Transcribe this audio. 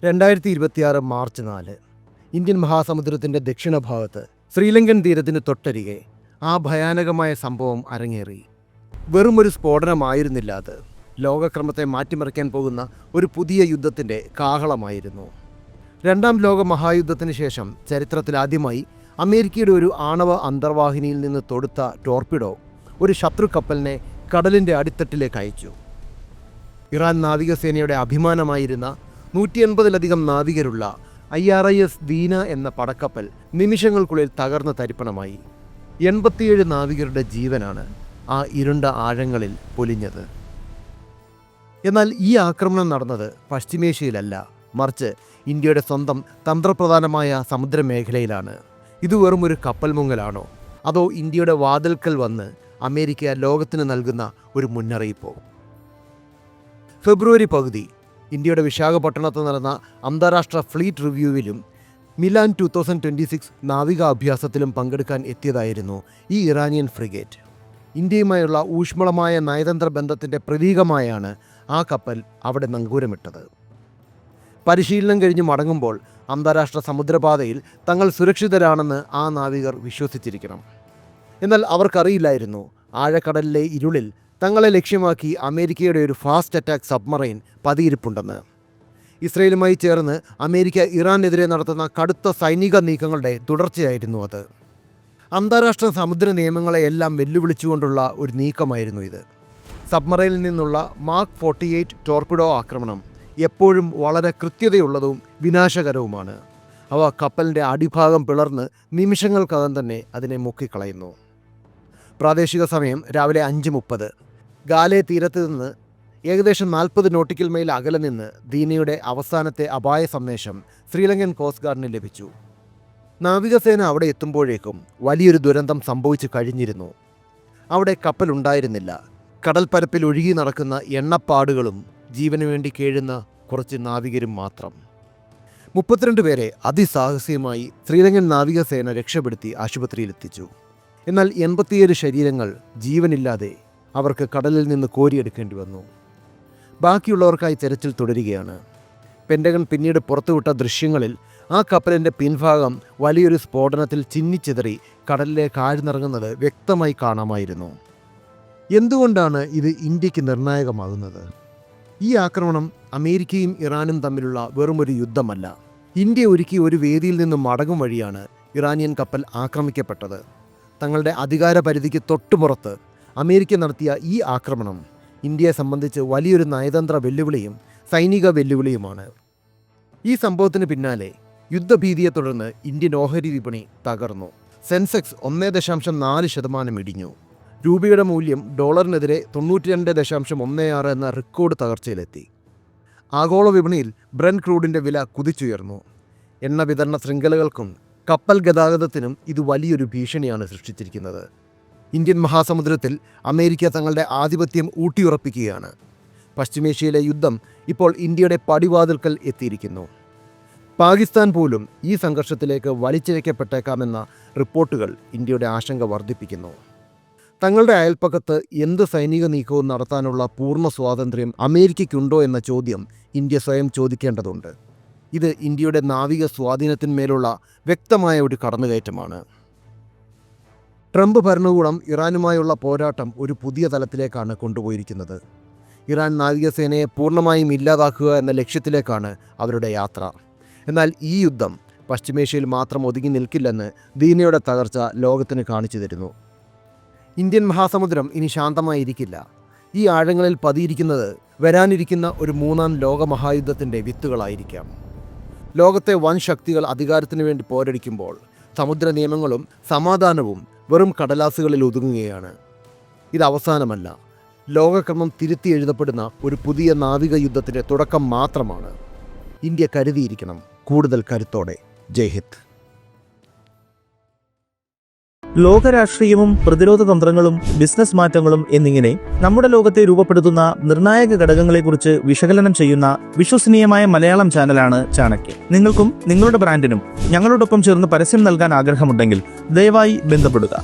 2026 March 4 Indian മഹാസമുദ്രത്തിൻ്റെ ദക്ഷിണഭാഗത്ത് Sri Lankan തീരത്തിന് തൊട്ടരികെ ആ ഭയാനകമായ സംഭവം അരങ്ങേറി. വെറുമൊരു സ്ഫോടനമായിരുന്നില്ല അത്. ലോകക്രമത്തെ മാറ്റിമറിക്കാൻ പോകുന്ന ഒരു പുതിയ യുദ്ധത്തിൻ്റെ കാഹളമായിരുന്നു. രണ്ടാം ലോക മഹായുദ്ധത്തിന് ശേഷം ചരിത്രത്തിലാദ്യമായി അമേരിക്കയുടെ ഒരു ആണവ അന്തർവാഹിനിയിൽ നിന്ന് തൊടുത്ത ടോർപിഡോ ഒരു ശത്രു കപ്പലിനെ കടലിൻ്റെ അടിത്തട്ടിലേക്ക് അയച്ചു. ഇറാൻ നാവികസേനയുടെ അഭിമാനമായിരുന്ന 180-ലധികം നാവികരുള്ള IRIS ദീന എന്ന പടക്കപ്പൽ നിമിഷങ്ങൾക്കുള്ളിൽ തകർന്ന് തരിപ്പണമായി. 87 നാവികരുടെ ജീവനാണ് ആ ഇരുണ്ട ആഴങ്ങളിൽ പൊലിഞ്ഞത്. എന്നാൽ ഈ ആക്രമണം നടന്നത് പശ്ചിമേഷ്യയിലല്ല, മറിച്ച് ഇന്ത്യയുടെ സ്വന്തം തന്ത്രപ്രധാനമായ സമുദ്രമേഖലയിലാണ്. ഇത് വെറും ഒരു കപ്പൽ മുങ്ങലാണോ, അതോ ഇന്ത്യയുടെ വാതിൽക്കൽ വന്ന് അമേരിക്ക ലോകത്തിന് നൽകുന്ന ഒരു മുന്നറിയിപ്പോ? ഫെബ്രുവരി പകുതി ഇന്ത്യയുടെ വിശാഖപട്ടണത്ത് നടന്ന അന്താരാഷ്ട്ര ഫ്ലീറ്റ് റിവ്യൂവിലും മിലാൻ 2026 നാവിക അഭ്യാസത്തിലും പങ്കെടുക്കാൻ എത്തിയതായിരുന്നു ഈ ഇറാനിയൻ ഫ്രിഗേറ്റ്. ഇന്ത്യയുമായുള്ള ഊഷ്മളമായ നയതന്ത്ര ബന്ധത്തിൻ്റെ പ്രതീകമായാണ് ആ കപ്പൽ അവിടെ നങ്കൂരമിട്ടത്. പരിശീലനം കഴിഞ്ഞ് മടങ്ങുമ്പോൾ അന്താരാഷ്ട്ര സമുദ്രപാതയിൽ തങ്ങൾ സുരക്ഷിതരാണെന്ന് ആ നാവികർ വിശ്വസിച്ചിരിക്കണം. എന്നാൽ അവർക്കറിയില്ലായിരുന്നു ആഴക്കടലിലെ ഇരുളിൽ തങ്ങളെ ലക്ഷ്യമാക്കി അമേരിക്കയുടെ ഒരു ഫാസ്റ്റ് അറ്റാക്ക് സബ്മറൈൻ പതിയിരിപ്പുണ്ടെന്ന്. ഇസ്രയേലുമായി ചേർന്ന് അമേരിക്ക ഇറാനെതിരെ നടത്തുന്ന കടുത്ത സൈനിക നീക്കങ്ങളുടെ തുടർച്ചയായിരുന്നു അത്. അന്താരാഷ്ട്ര സമുദ്ര നിയമങ്ങളെയെല്ലാം വെല്ലുവിളിച്ചുകൊണ്ടുള്ള ഒരു നീക്കമായിരുന്നു ഇത്. സബ്മറൈനിൽ നിന്നുള്ള മാർക്ക് 48 ടോർപിഡോ ആക്രമണം എപ്പോഴും വളരെ കൃത്യതയുള്ളതും വിനാശകരവുമാണ്. അവ കപ്പലിൻ്റെ അടിഭാഗം പിളർന്ന് നിമിഷങ്ങൾക്കകം തന്നെ അതിനെ മുക്കിക്കളയുന്നു. പ്രാദേശിക സമയം രാവിലെ 5:30 ഗാലെ തീരത്ത് നിന്ന് ഏകദേശം 40 നോട്ടിക്കൽ മൈൽ അകലെ നിന്ന് ദീനയുടെ അവസാനത്തെ അപായ സന്ദേശം ശ്രീലങ്കൻ കോസ്റ്റ് ഗാർഡിന് ലഭിച്ചു. നാവികസേന അവിടെ എത്തുമ്പോഴേക്കും വലിയൊരു ദുരന്തം സംഭവിച്ചു കഴിഞ്ഞിരുന്നു. അവിടെ കപ്പലുണ്ടായിരുന്നില്ല. കടൽപ്പരപ്പിൽ ഒഴുകി നടക്കുന്ന എണ്ണപ്പാടുകളും ജീവന് വേണ്ടി കേഴുന്ന കുറച്ച് നാവികരും മാത്രം. 32 പേരെ അതിസാഹസികമായി ശ്രീലങ്കൻ നാവികസേന രക്ഷപ്പെടുത്തി ആശുപത്രിയിലെത്തിച്ചു. എന്നാൽ 87 ശരീരങ്ങൾ ജീവനില്ലാതെ അവർക്ക് കടലിൽ നിന്ന് കോരിയെടുക്കേണ്ടി വന്നു. ബാക്കിയുള്ളവർക്കായി തെരച്ചിൽ തുടരുകയാണ്. പെൻറ്റഗൺ പിന്നീട് പുറത്തുവിട്ട ദൃശ്യങ്ങളിൽ ആ കപ്പലിൻ്റെ പിൻഭാഗം വലിയൊരു സ്ഫോടനത്തിൽ ചിന്നിച്ചിതറി കടലിലേക്ക് ആഴ്ന്നിറങ്ങുന്നത് വ്യക്തമായി കാണാമായിരുന്നു. എന്തുകൊണ്ടാണ് ഇത് ഇന്ത്യക്ക് നിർണായകമാകുന്നത്? ഈ ആക്രമണം അമേരിക്കയും ഇറാനും തമ്മിലുള്ള വെറുമൊരു യുദ്ധമല്ല. ഇന്ത്യ ഒരുക്കിയ ഒരു വേദിയിൽ നിന്നും മടങ്ങും വഴിയാണ് ഇറാനിയൻ കപ്പൽ ആക്രമിക്കപ്പെട്ടത്. തങ്ങളുടെ അധികാര പരിധിക്ക് തൊട്ടുപുറത്ത് അമേരിക്ക നടത്തിയ ഈ ആക്രമണം ഇന്ത്യയെ സംബന്ധിച്ച് വലിയൊരു നയതന്ത്ര വെല്ലുവിളിയും സൈനിക വെല്ലുവിളിയുമാണ്. ഈ സംഭവത്തിന് പിന്നാലെ യുദ്ധഭീതിയെ തുടർന്ന് ഇന്ത്യൻ ഓഹരി വിപണി തകർന്നു. സെൻസെക്സ് 1.4% ഇടിഞ്ഞു. രൂപയുടെ മൂല്യം ഡോളറിനെതിരെ 92.16 എന്ന റെക്കോർഡ് തകർച്ചയിലെത്തി. ആഗോള വിപണിയിൽ ബ്രെന്റ് ക്രൂഡിൻ്റെ വില കുതിച്ചുയർന്നു. എണ്ണ വിതരണ ശൃംഖലകൾക്കും കപ്പൽ ഗതാഗതത്തിനും ഇത് വലിയൊരു ഭീഷണിയാണ് സൃഷ്ടിച്ചിരിക്കുന്നത്. ഇന്ത്യൻ മഹാസമുദ്രത്തിൽ അമേരിക്ക തങ്ങളുടെ ആധിപത്യം ഊട്ടിയുറപ്പിക്കുകയാണ്. പശ്ചിമേഷ്യയിലെ യുദ്ധം ഇപ്പോൾ ഇന്ത്യയുടെ പടിവാതിൽക്കൽ എത്തിയിരിക്കുന്നു. പാകിസ്ഥാൻ പോലും ഈ സംഘർഷത്തിലേക്ക് വലിച്ചിഴക്കപ്പെട്ടേക്കാമെന്ന റിപ്പോർട്ടുകൾ ഇന്ത്യയുടെ ആശങ്ക വർദ്ധിപ്പിക്കുന്നു. തങ്ങളുടെ അയൽപ്പക്കത്ത് എന്ത് സൈനിക നീക്കവും നടത്താനുള്ള പൂർണ്ണ സ്വാതന്ത്ര്യം അമേരിക്കയ്ക്കുണ്ടോ എന്ന ചോദ്യം ഇന്ത്യ സ്വയം ചോദിക്കേണ്ടതുണ്ട്. ഇത് ഇന്ത്യയുടെ നാവിക സ്വാധീനത്തിന്മേലുള്ള വ്യക്തമായ ഒരു കടന്നുകയറ്റമാണ്. ട്രംപ് ഭരണകൂടം ഇറാനുമായുള്ള പോരാട്ടം ഒരു പുതിയ തലത്തിലേക്കാണ് കൊണ്ടുപോയിരിക്കുന്നത്. ഇറാൻ നാവികസേനയെ പൂർണ്ണമായും ഇല്ലാതാക്കുക എന്ന ലക്ഷ്യത്തിലേക്കാണ് അവരുടെ യാത്ര. എന്നാൽ ഈ യുദ്ധം പശ്ചിമേഷ്യയിൽ മാത്രം ഒതുങ്ങി നിൽക്കില്ലെന്ന് ദീനയുടെ തകർച്ച ലോകത്തിന് കാണിച്ചു തരുന്നു. ഇന്ത്യൻ മഹാസമുദ്രം ഇനി ശാന്തമായിരിക്കില്ല. ഈ ആഴങ്ങളിൽ പതിയിരിക്കുന്നത് വരാനിരിക്കുന്ന ഒരു 3ാം ലോകമഹായുദ്ധത്തിൻ്റെ വിത്തുകളായിരിക്കാം. ലോകത്തെ വൻ ശക്തികൾ അധികാരത്തിന് വേണ്ടി പോരടിക്കുമ്പോൾ സമുദ്ര നിയമങ്ങളും സമാധാനവും വെറും കടലാസുകളിൽ ഒതുങ്ങുകയാണ്. ഇത് അവസാനമല്ല, ലോകക്രമം തിരുത്തി എഴുതപ്പെടുന്ന ഒരു പുതിയ നാവിക യുദ്ധത്തിൻ്റെ തുടക്കം മാത്രമാണ്. ഇന്ത്യ കരുതിയിരിക്കണം, കൂടുതൽ കരുത്തോടെ. ജയ് ഹിന്ദ്. ലോകരാഷ്ട്രീയവും പ്രതിരോധ തന്ത്രങ്ങളും ബിസിനസ് മാറ്റങ്ങളും എന്നിങ്ങനെ നമ്മുടെ ലോകത്തെ രൂപപ്പെടുത്തുന്ന നിർണായക ഘടകങ്ങളെക്കുറിച്ച് വിശകലനം ചെയ്യുന്ന വിശ്വസനീയമായ മലയാളം ചാനലാണ് ചാണക്യ. നിങ്ങൾക്കും നിങ്ങളുടെ ബ്രാൻഡിനും ഞങ്ങളോടൊപ്പം ചേർന്ന് പരസ്യം നൽകാൻ ആഗ്രഹമുണ്ടെങ്കിൽ ദയവായി ബന്ധപ്പെടുക.